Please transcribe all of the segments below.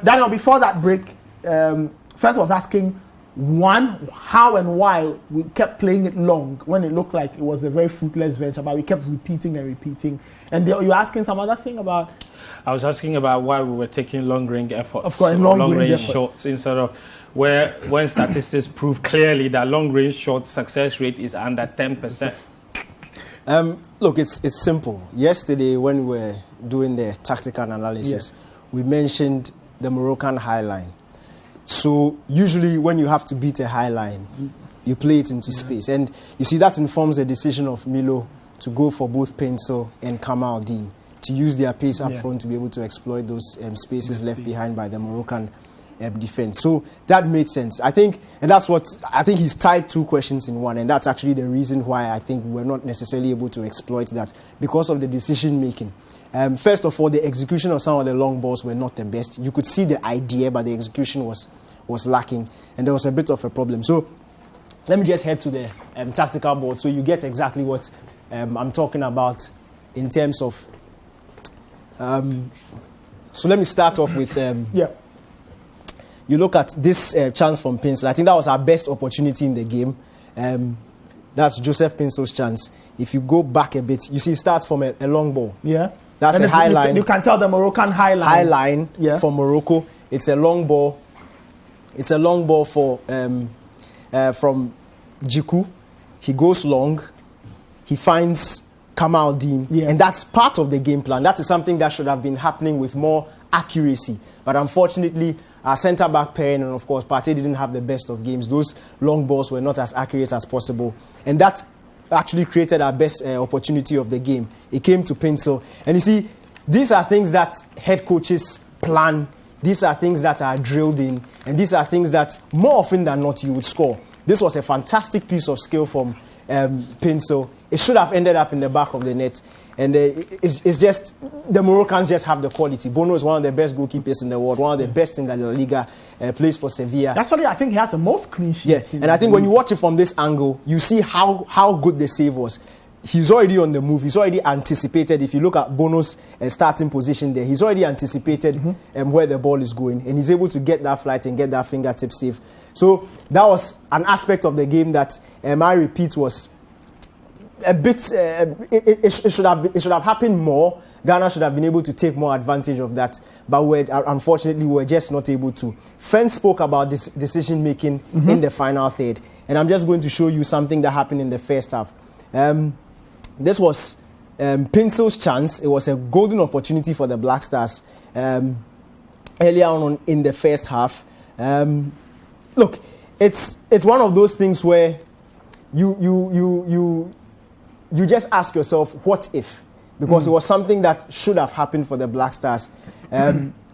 Daniel, before that break, first I was asking, one, how and why we kept playing it long when it looked like it was a very fruitless venture, but we kept repeating and repeating. And you're asking some other thing about? I was asking about why we were taking long-range efforts, of course, long-range shots when statistics prove clearly that long-range shot success rate is under 10%. Look, it's simple. Yesterday, when we were doing the tactical analysis, we mentioned the Moroccan high line. So usually when you have to beat a high line, you play it into space. And you see that informs the decision of Milo to go for both Pencil and Kamal Dean, to use their pace up front to be able to exploit those spaces left behind by the Moroccan defense. So that made sense. I think he's tied two questions in one, and that's actually the reason why I think we're not necessarily able to exploit that, because of the decision making. First of all, the execution of some of the long balls were not the best. You could see the idea, but the execution was lacking, and there was a bit of a problem. So let me just head to the tactical board so you get exactly what I'm talking about in terms of... so let me start off with... You look at this chance from Pencil. I think that was our best opportunity in the game. That's Joseph Pencil's chance. If you go back a bit, you see it starts from a long ball. Yeah. That's a high line. You can tell the Moroccan high line. High line for Morocco. It's a long ball. It's a long ball for from Djikou. He goes long. He finds Kamal Dean. And that's part of the game plan. That is something that should have been happening with more accuracy. But unfortunately, our centre-back pair and, of course, Partey didn't have the best of games. Those long balls were not as accurate as possible. And that actually created our best opportunity of the game. It came to Pencil. And you see, these are things that head coaches plan. These are things that are drilled in. And these are things that, more often than not, you would score. This was a fantastic piece of skill from Pencil. It should have ended up in the back of the net. And it's just, the Moroccans just have the quality. Bono is one of the best goalkeepers in the world, one of the best in the La Liga, plays for Sevilla. Actually, I think he has the most clean sheets. And I think when you watch it from this angle, you see how good the save was. He's already on the move. He's already anticipated. If you look at Bono's starting position there, he's already anticipated where the ball is going. And he's able to get that flight and get that fingertip save. So that was an aspect of the game that, I repeat, was a bit, it should have happened more. Ghana should have been able to take more advantage of that, but unfortunately we're just not able to. Fen spoke about this decision making in the final third, and I'm just going to show you something that happened in the first half. This was Pencil's chance. It was a golden opportunity for the Black Stars earlier on in the first half. Look, it's one of those things where you just ask yourself, what if? Because it was something that should have happened for the Black Stars.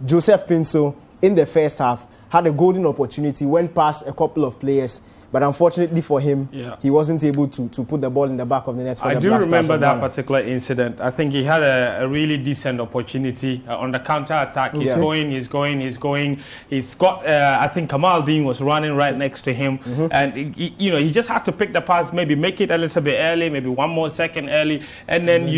Joseph Pencil, in the first half, had a golden opportunity, went past a couple of players, but unfortunately for him, he wasn't able to put the ball in the back of the net for the Black Stars. I do remember that particular incident. I think he had a really decent opportunity on the counter-attack. He's going. He's got, I think Kamal Dean was running right next to him. And, he just had to pick the pass, maybe make it a little bit early, maybe one more second early. And then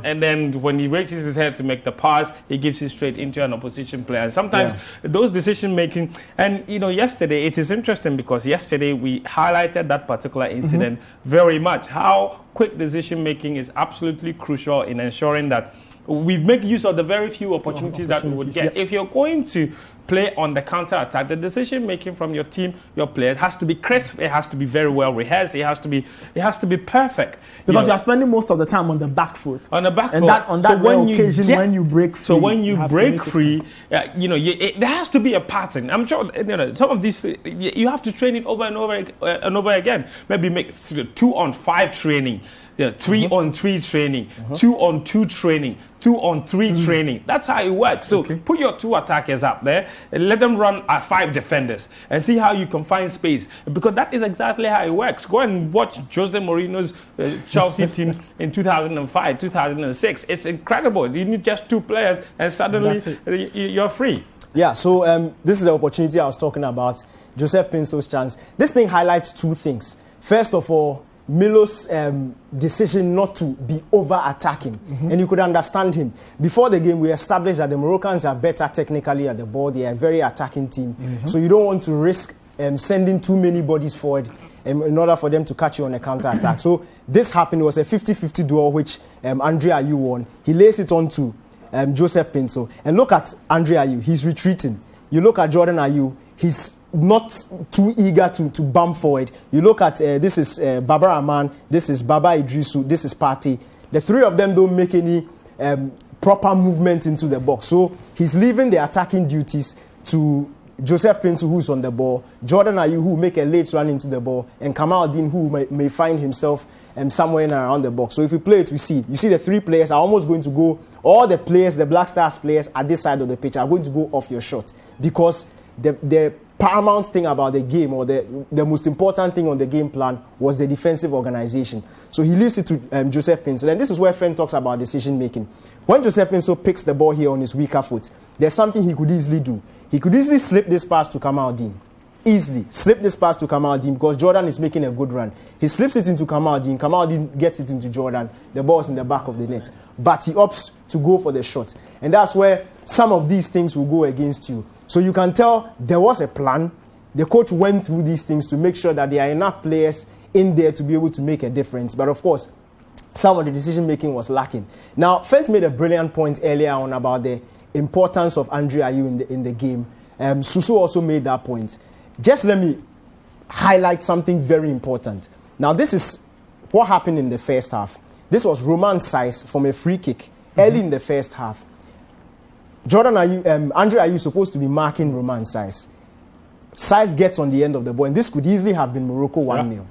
and then when he raises his head to make the pass, he gives it straight into an opposition player. And sometimes those decision-making, and, yesterday, it is interesting because yesterday we highlighted that particular incident very much. How quick decision making is absolutely crucial in ensuring that we make use of the very few opportunities that we would get. If you're going to play on the counter attack, the decision making from your team, your players, has to be crisp. It has to be very well rehearsed. It has to be perfect. Because you're spending most of the time on the back foot. On the back foot. On that occasion when you break free. So when you break free, there has to be a pattern. I'm sure some of these you have to train it over and over again. Maybe make 2-on-5 training. 3-on-3 training, 2-on-2 training, 2-on-3 training. That's how it works. So put your 2 attackers up there and let them run at 5 defenders and see how you can find space. Because that is exactly how it works. Go and watch Jose Mourinho's Chelsea team in 2005, 2006. It's incredible. You need just 2 players and suddenly you're free. Yeah, so this is the opportunity I was talking about. Joseph Pencil's chance. This thing highlights 2 things. First of all, Milo's decision not to be over-attacking. And you could understand him. Before the game, we established that the Moroccans are better technically at the ball. They are a very attacking team. So you don't want to risk sending too many bodies forward in order for them to catch you on a counter-attack. So this happened. It was a 50-50 duel, which Andre Ayew won. He lays it on to Joseph Pinso. And look at Andre Ayew. He's retreating. You look at Jordan Ayew. He's not too eager to bump forward. You look at this is Baba Rahman, this is Baba Idrisu, this is Partey. The three of them don't make any proper movement into the box. So he's leaving the attacking duties to Joseph Pinto, who's on the ball, Jordan Ayew, who make a late run into the ball, and Kamal Dean, who may find himself somewhere in and around the box. So if we play it, you see the three players are almost going to go, all the players, the Black Stars players at this side of the pitch are going to go off your shot, because the paramount thing about the game, or the most important thing on the game plan, was the defensive organization. So he leaves it to Joseph Pinto. And this is where Fen talks about decision making. When Joseph Pinto picks the ball here on his weaker foot, there's something he could easily do. He could easily slip this pass to Kamal Dean. Easily slip this pass to Kamal Dean, because Jordan is making a good run. He slips it into Kamal Dean. Kamal Dean gets it into Jordan. The ball's in the back of the net. But he opts to go for the shot. And that's where some of these things will go against you. So you can tell there was a plan. The coach went through these things to make sure that there are enough players in there to be able to make a difference. But of course, some of the decision making was lacking. Now, Fent made a brilliant point earlier on about the importance of Andre Ayew in the game. Susu also made that point. Just let me highlight something very important. Now, this is what happened in the first half. This was Roman Saiz from a free kick early in the first half. Jordan Ayew, Andre Ayew is supposed to be marking Roman Saiz. Saiz gets on the end of the ball, and this could easily have been Morocco 1-0.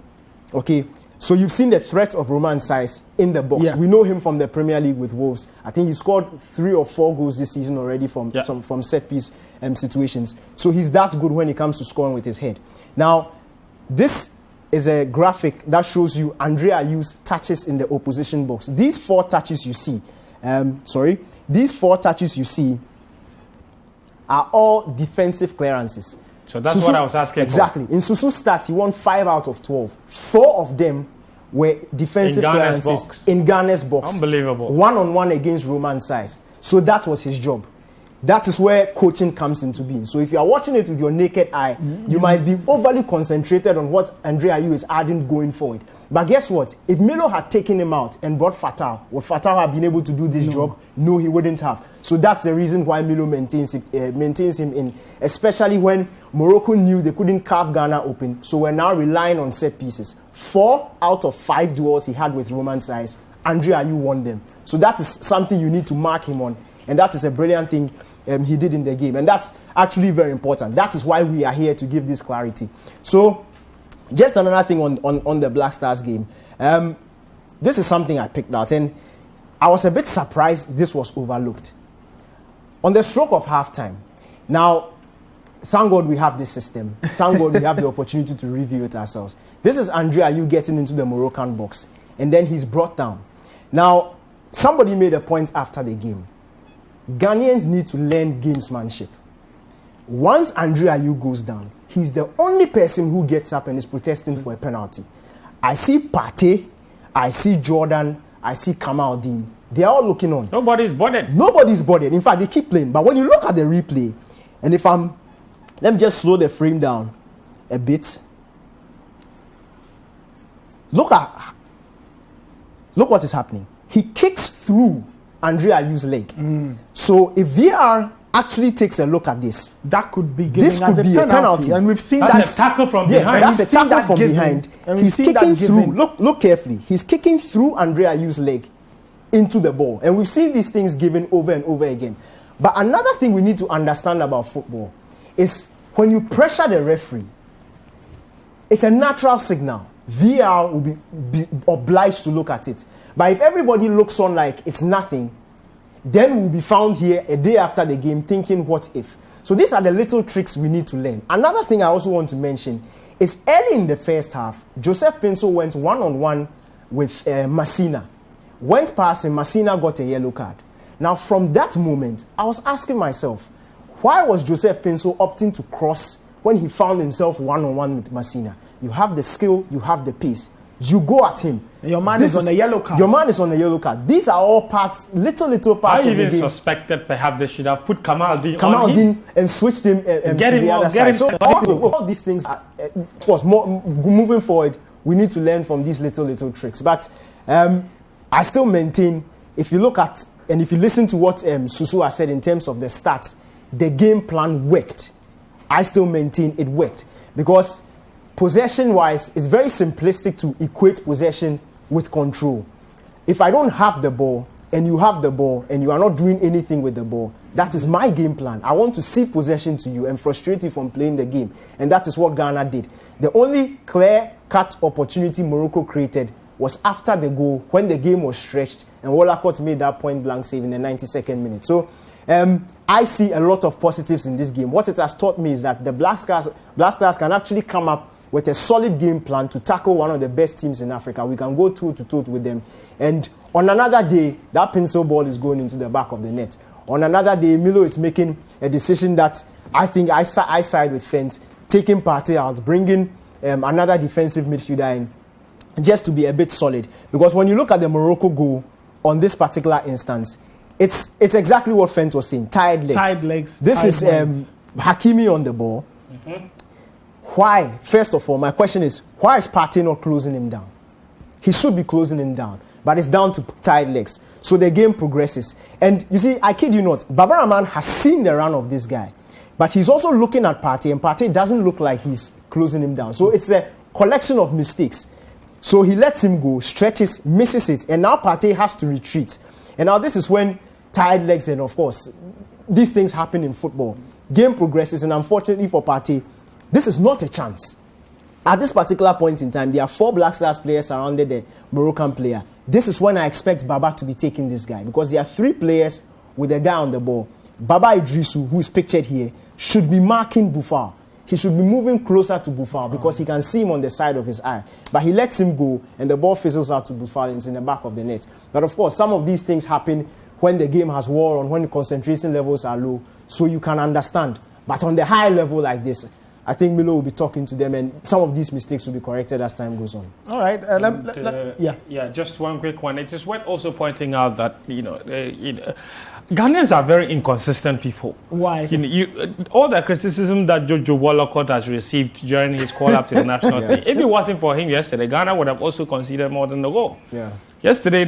Okay, so you've seen the threat of Roman Saiz in the box. Yeah. We know him from the Premier League with Wolves. I think he scored 3 or 4 goals this season already from set piece situations. So he's that good when it comes to scoring with his head. Now, this is a graphic that shows you Andre Ayew's touches in the opposition box. These 4 touches you see, these 4 touches you see are all defensive clearances. So that's what I was asking exactly. In Susu's stats, he won 5 out of 12. 4 of them were defensive clearances in Ghana's box. Unbelievable. 1-on-1 against Roman Saiz. So that was his job. That is where coaching comes into being. So if you are watching it with your naked eye, you might be overly concentrated on what Andre Ayew is adding going forward. But guess what? If Milo had taken him out and brought Fatal, would Fatal have been able to do this job? No, he wouldn't have. So that's the reason why Milo maintains him in, especially when Morocco knew they couldn't carve Ghana open. So we're now relying on set pieces. 4 out of 5 duels he had with Roman Saiz, Andre Ayew won them. So that is something you need to mark him on. And that is a brilliant thing he did in the game. And that's actually very important. That is why we are here, to give this clarity. So just another thing on the Black Stars game. This is something I picked out, and I was a bit surprised this was overlooked. On the stroke of halftime, now, thank God we have this system. Thank God we have the opportunity to review it ourselves. This is Andre Ayew getting into the Moroccan box, and then he's brought down. Now, somebody made a point after the game. Ghanaians need to learn gamesmanship. Once Andre Ayew goes down, he's the only person who gets up and is protesting for a penalty. I see Partey, I see Jordan, I see Kamal Dean. They are all looking on. Nobody's bothered. Nobody's bothered. In fact, they keep playing. But when you look at the replay, and let me just slow the frame down a bit. Look what is happening. He kicks through Andre Ayew's leg. So if VR actually takes a look at this, that could be given as a penalty. And we've seen that's a tackle from behind. That's a tackle from behind. He's kicking through. Look carefully. He's kicking through Andre Ayew's leg into the ball. And we've seen these things given over and over again. But another thing we need to understand about football is when you pressure the referee, it's a natural signal. VR will be obliged to look at it. But if everybody looks on like it's nothing, then we'll be found here a day after the game thinking, what if? So these are the little tricks we need to learn. Another thing I also want to mention is early in the first half, Joseph Pinso went 1-on-1 with Massina. Went past him, Massina got a yellow card. Now from that moment, I was asking myself, why was Joseph Pinso opting to cross when he found himself 1-on-1 with Massina? You have the skill, you have the pace. you go at him. Your man is on a yellow card. Your man is on a yellow card. These are all parts, little parts of the game. I even suspected perhaps they should have put Kamal Din and switched him to the other side. So all these things are, of course, moving forward, we need to learn from these little tricks. But I still maintain, if you look at, and if you listen to what Susu has said in terms of the stats, the game plan worked. I still maintain it worked. Because possession-wise, it's very simplistic to equate possession with control. If I don't have the ball and you have the ball and you are not doing anything with the ball, that is my game plan. I want to cede possession to you and frustrate you from playing the game. And that is what Ghana did. The only clear-cut opportunity Morocco created was after the goal, when the game was stretched and Wolacott made that point-blank save in the 92nd minute. So I see a lot of positives in this game. What it has taught me is that the Black Stars can actually come up with a solid game plan to tackle one of the best teams in Africa. We can go toe-to-toe with them. And on another day, that pencil ball is going into the back of the net. On another day, Milo is making a decision that I think I side with Fent, taking Partey out, bringing another defensive midfielder in, just to be a bit solid. Because when you look at the Morocco goal on this particular instance, it's exactly what Fent was saying, tired legs. Tired legs. This is Hakimi on the ball. Mm-hmm. Why? First of all, my question is, why is Partey not closing him down? He should be closing him down, but it's down to tired legs. So the game progresses. And you see, I kid you not, Baba Rahman has seen the run of this guy, but he's also looking at Partey, and Partey doesn't look like he's closing him down. So it's a collection of mistakes. So he lets him go, stretches, misses it, and now Partey has to retreat. And now this is when tired legs, and of course, these things happen in football. Game progresses, and unfortunately for Partey, this is not a chance. At this particular point in time, there are 4 Black Stars players surrounded the Moroccan player. This is when I expect Baba to be taking this guy, because there are 3 players with a guy on the ball. Baba Idrisu, who is pictured here, should be marking Boufal. He should be moving closer to Boufal because he can see him on the side of his eye. But he lets him go, and the ball fizzles out to Boufal and it's in the back of the net. But of course, some of these things happen when the game has wore on, when the concentration levels are low, so you can understand. But on the high level like this, I think Milo will be talking to them, and some of these mistakes will be corrected as time goes on. All right. Just one quick one. It is worth also pointing out that Ghanaians are very inconsistent people. Why? All the criticism that Jojo Wolacott has received during his call-up to the national team, if it wasn't for him yesterday, Ghana would have also conceded more than the goal. Yeah. Yesterday,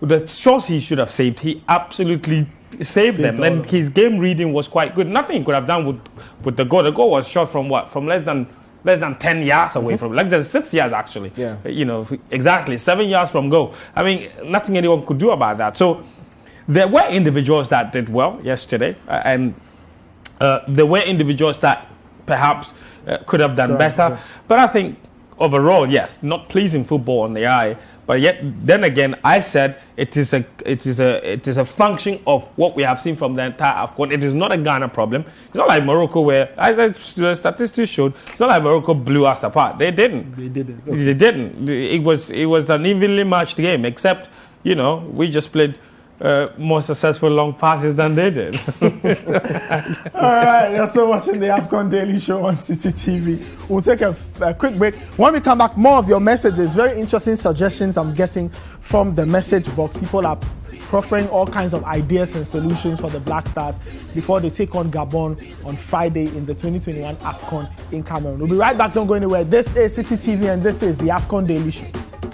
the shots he should have saved, he absolutely saved them. And his game reading was quite good. Nothing he could have done with the goal. The goal was shot from what? From less than 10 yards away from, like just 6 yards actually. Yeah. Exactly 7 yards from goal. I mean, nothing anyone could do about that. So there were individuals that did well yesterday, and there were individuals that perhaps could have done better. Yeah. But I think overall, yes, not pleasing football on the eye. But yet, then again, I said it is a function of what we have seen from the entire AFCON. It is not a Ghana problem. It's not like Morocco, where, as the statistics showed, it's not like Morocco blew us apart. They didn't. It was an evenly matched game, except we just played more successful long passes than they did. All right, you're still watching the AFCON Daily Show on Citi TV. We'll take a quick break. When we come back, more of your messages. Very interesting suggestions I'm getting from the message box. People are proffering all kinds of ideas and solutions for the Black Stars before they take on Gabon on Friday in the 2021 AFCON in Cameroon. We'll be right back. Don't go anywhere. This is Citi TV, and this is the AFCON Daily Show.